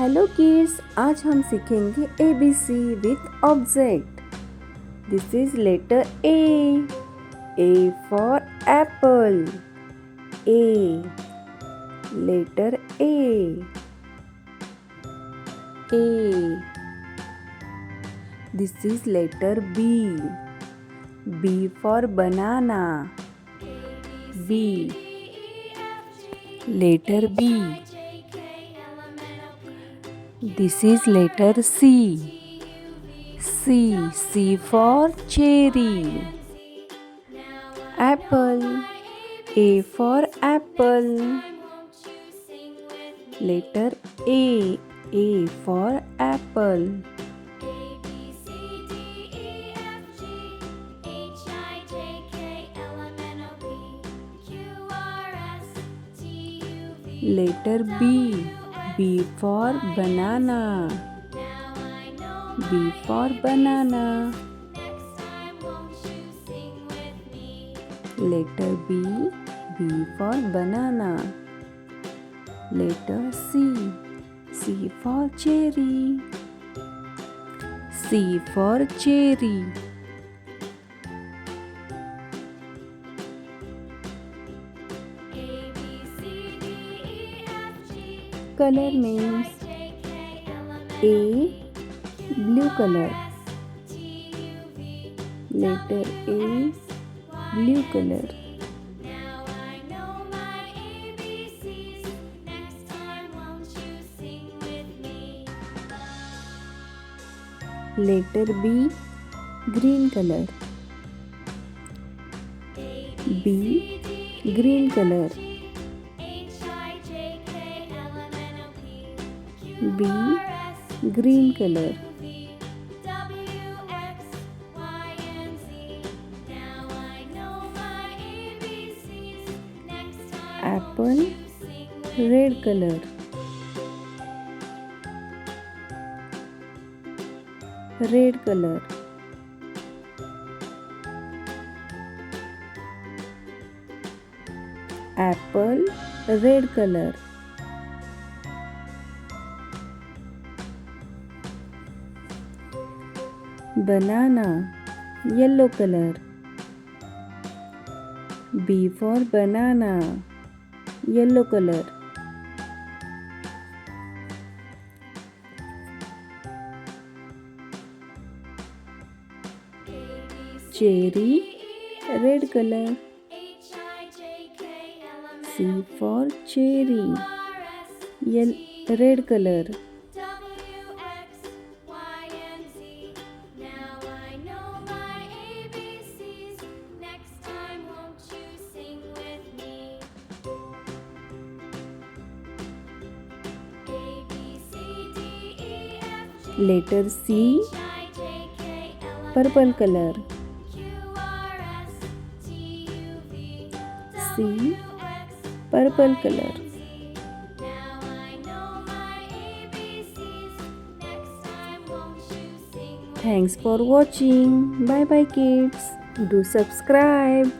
Hello kids, आज हम सीखेंगे ABC with object. This is letter A for apple. A letter A. This is letter B for banana. B letter B. This is letter C. C for cherry. Apple. A for apple. Letter A for apple. Letter B for banana. B for banana. Letter B for banana. Letter C for cherry. C for cherry. Color names: A blue color. Letter A blue color. Letter B green color. B green color. B green color. Apple red color. Red color. Apple red color. Banana yellow color. B for banana yellow color. Cherry red color. C for cherry red color. Letter C purple color. C purple color. Thanks for watching. Bye bye kids. Do subscribe.